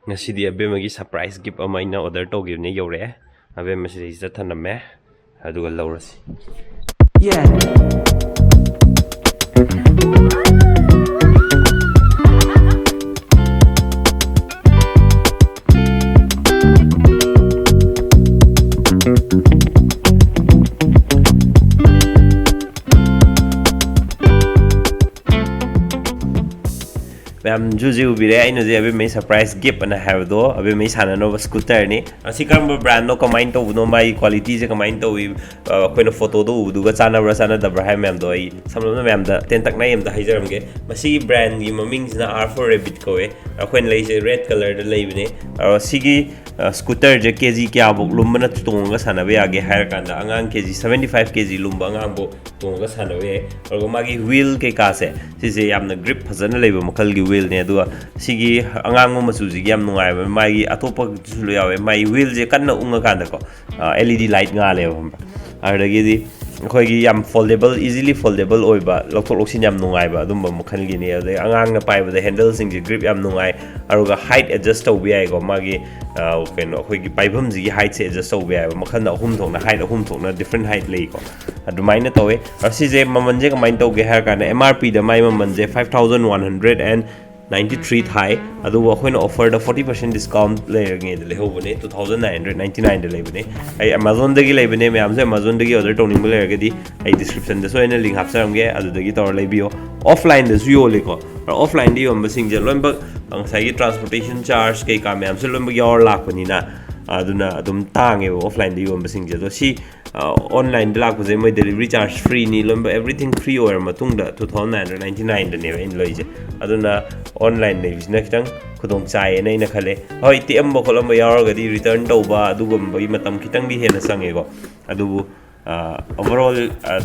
ngasi di Abemma gi surprise gift ama ina order togibne yore Abemma si sida thaname aduga lawrasi yeah I'm Juju Ubire, I know the surprise gift and I have though. I've made Hanova scooter. I see come brand no comment of no my qualities, a comment of when a photo do Gatsana Rasana, the Braham doi. Some of them the Tentak name, the Hizaramge. Masi brand, you means the R for rabbit coe, when lazy red color the labine, or Sigi scooter, Jakazi Kiabo, Lumana Tunga Sanabe, Harakanda, Angan Kg, 75 kg Lumbangambo, Tunga Sanabe, or Magi wheel Kekase. She say I'm the grip Hazana label Makalgi wheel. Sigi angang masuzi yam nungai mai atopa sulu yawe mai wheel je kanna unga kanda ko LED light nga le bam adagi di khoi gi yam foldable easily foldable oiba lokthok loksin yam nungai ba dum bam khan gi ne ade angang na pai ba the handle sing ji grip yam nungai aruga height adjust to bi ai go magi keno khoi gi paibam ji height se adjust to bi ai ba makhan da hum thok na height hum thok na different height le ko adumai na towe asi je maman je kamain to ge har kana MRP da mai maman je 5193 Thai. Adu when offered a 40% discount laying 2999 lebene. I Amazon the Gilabene, Amazon the other Tony Mulegadi, a description. The so in a link have some get the guitar labio. Offline the Zuolico or offline the missing Jelumberg, anxiety transportation charge, cake, I'm Silumber your laconina. Aduna Dum Tang offline the missing Jello. She online the was a delivery charge free ni lumber everything free or Matunda 2999 the name in Loja. Aduna online news next time Kudong Chai and Aina Kale. Oh, it Embo Colombo Yargadi returned to Ba Dugum Matam Kitangi Hena Sangego. Adu overall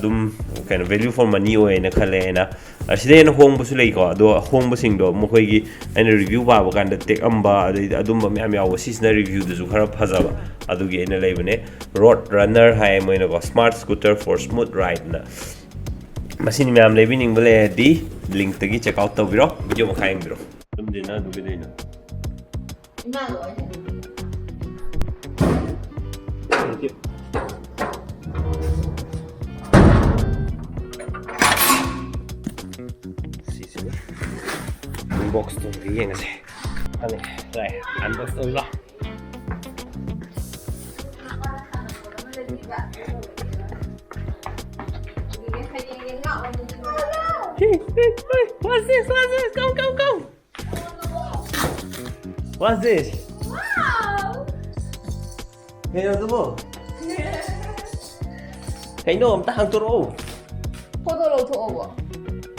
Dum kind of value for money or in a Kalena. She then home Busuleko, do a home busing do Mokogi and a review Baba can take Amba, Adumba Miami, our seasonal review the Zuhara Pazava, Adugi in a Labene, road runner, high moino, smart scooter for smooth ride. Machine Mam living in Buledi, link to check out the video, video Makaim Bro. Dinner do dinner. Thank you. Box to the young say. Right, unbox the law. Hey, what's this? What's this? Go. What's this? Wow! Hey, no, the hey, no, I'm down to roll. Photo to over.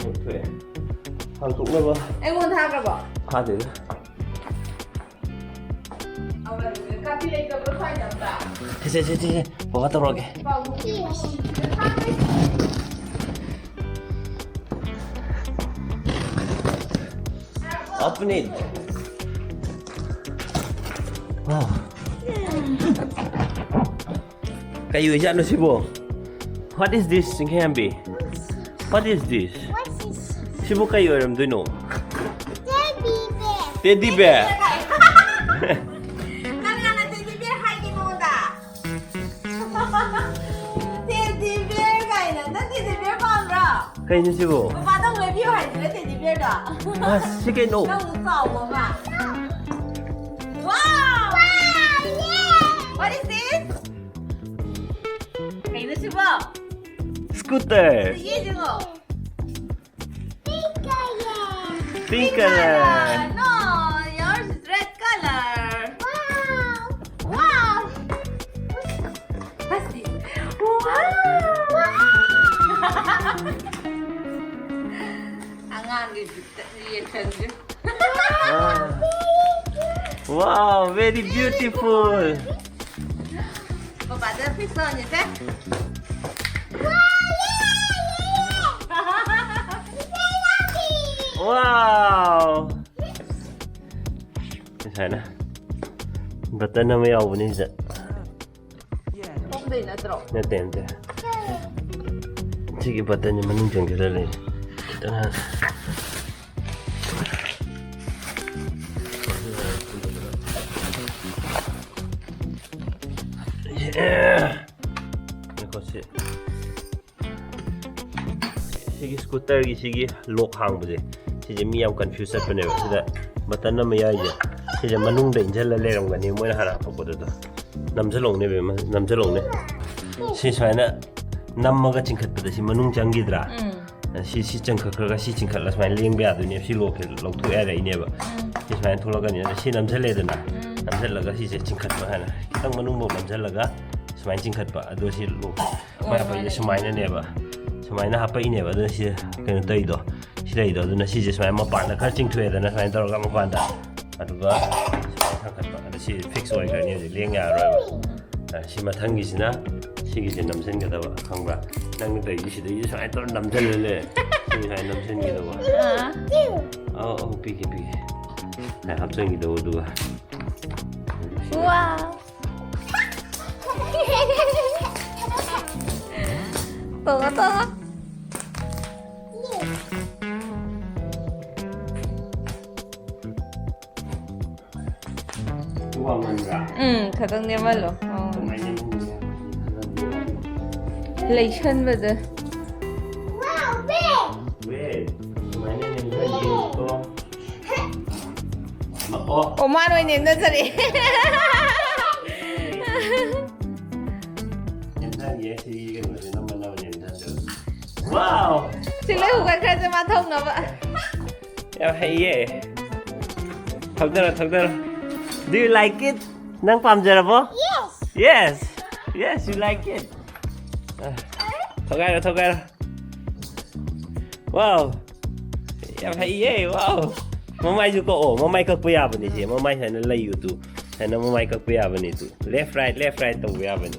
Okay. How to never. I won't have a box. How did it? I will copy it over find out that. What the rock? Open it. Wow. Kayu isan si Bo. What is this? Singhambi. What is this? Sibo kayo alam doon no? Teddy bear. Nana teddy bear hiding mo da. Teddy bear kaya na teddy bear pamra. Kayo niyo sibo. Paano review hiding teddy bear da? Sige no. Wow! Wow! Yeah! What is this? Kayo na sibo. Scooter. Sige mo. Pink color. No, yours is red color. Wow. What's this? Wow. Ang reaction. Wow, very beautiful. Papa, the fish on you, sir. Wow! Sana. Bata na may awan ni Zat. Okay na, draw. Natente. Sige, bata niya manunjang kilala. Kita na. 이것이 시기 스쿠터기 시기 록 항부지 시제 미양 컨퓨즈 했거든요. 시다 버튼 넘어 야이제 시제 만ungde 인젤라 레랑가니 모이나 하나 바꿔도도 남절롱네 베 남절롱네 시 수아이나 남마가 징컷보다 시 만ung 장기드라 시 징컷가 시 징컷라 수아이 링베 아두니 시 록에 록토야 되이네바 시 수아이 톨라가니 시 남절레드나 남절라가 시제 징컷바 하나 기타 만ung 뭐 남절라가 수아이 징컷바 아두 시 록 마야바 이제 수마이나네바 수마이나 하빠 이네바 아두 시 그냥 떠이도 시래이도 아두나 시제 수아이 마반다 칼 징투에다나 수아이 떨어가 마반다 아두가 시 픽스 오이가니 랭야로요 시 마탕기시나 시기제 남생게다와 강바 낭도 이시도 이 사이 또 남절래 시 사이 남생게다와 비기 합성기도 오두가 우와. 먹어. 가장 내 말로. 레이션 버드. 엄마 너 있는 소리. 와우. 지금 후가 가지 마 통나 봐. 야, hey. 턱들어. Do you like it? 낭 밤자라보? Yes. Yes, you like it. 더 가라. 와우. 야, hey, 와우. Mamai juga mamai kau punya apa ni sih? Mamai sana layu tu. Sana mamai kau punya apa ni tu? Left right tu punya apa ni?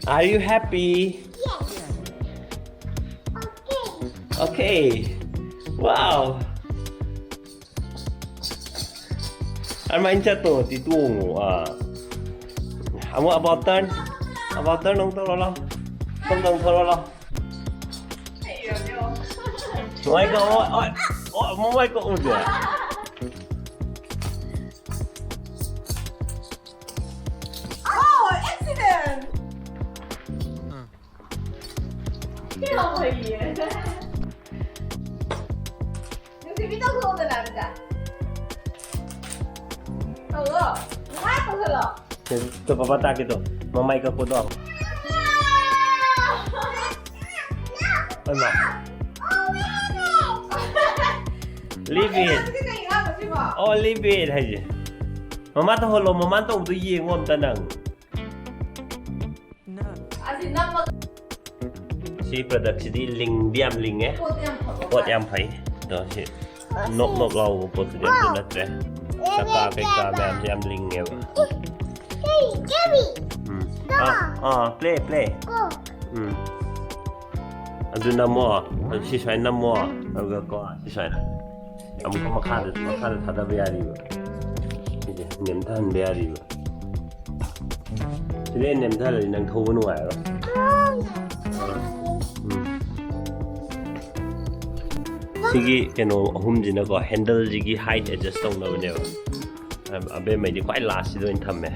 Are you happy? Yes. Okay. Wow. Armain jatuh di tuang Kamu about turn dong tolong. Tolong. Mamai kau udah. Oh, accident. Không hề gì nhưng thì biết đâu không được làm cả quá không được rồi Tuh papa tak gitu. Mamai kau potong. Leave it. Oh, leave it aja. Mama tuh holo, mama tuh udah iya ngom tenang. asin nama Si produksi di ling diam ling pot yang pai. Tuh si nop lau pot dia tu nak deh. Peka mem diam ling ya. Hey, Gabby. Play. Aduh nama, si saya nama, agak kau si saya. Kamu kau makan ada biari bu. Ini nemtan biari bu. Jadi nemtan lagi nang tahu nuai lo. Sigi keno humjina ko handle jigi height adjust tong na bne ba. Abemma di quite last do in thamme.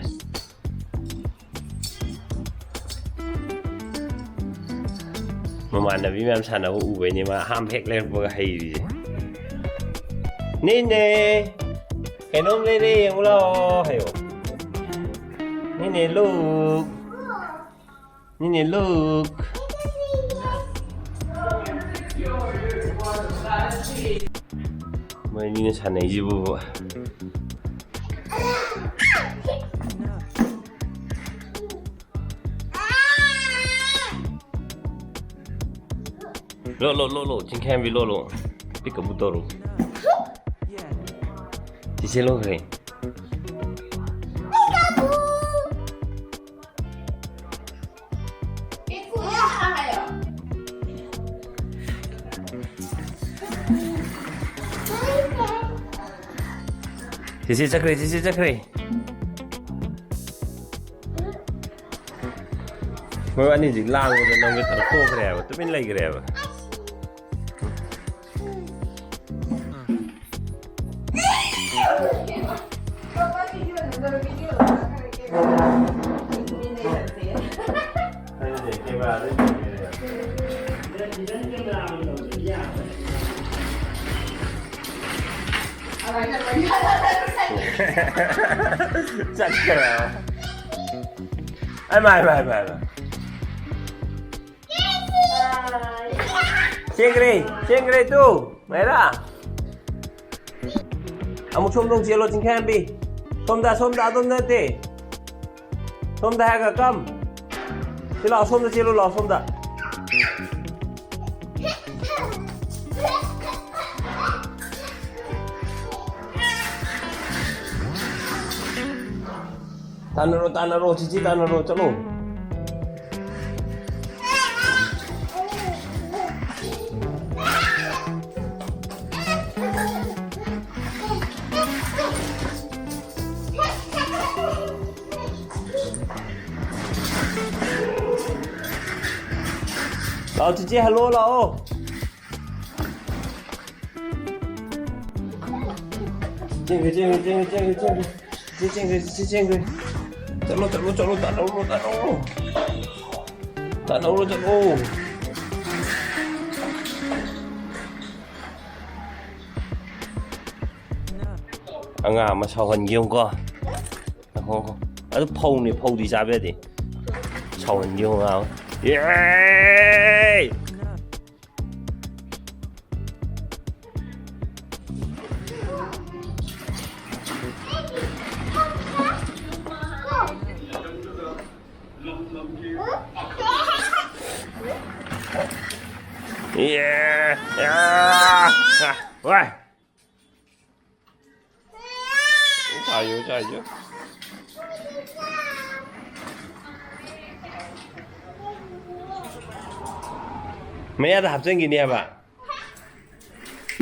Mama nabi mem sana ko ube ni ma ham hek le ba hai bi. Nene. Kenom le le yang ulo hayo. Nene look. Mai ni sana ji bu. Lo, jingkan bi lo. Pika butoro. Sisi lo kre. itu ya ayo Sisi cakre. Mau ani jing lang udah nang kita to kre ba, tu min lai kre ba. Bapak video 아니 카메라를 이런 게임을 어디야? chắc kìa ai mày chiên đi tu mày ra một xôm đông chia lo chính khen bi xôm đã tê xôm đã cả căm chỉ lọ xôm đã chia lọ xôm đã tanaro cici tanaro chalo lao cici hello lao Ceng Chalo tak nấu mà sao hình dung co ở phâu này phâu đi ra biết đi sao hình dung nào yeah Yeah, yeah. Ôi. Trời ơi. Mấy đạp trên kỷ niệm ạ.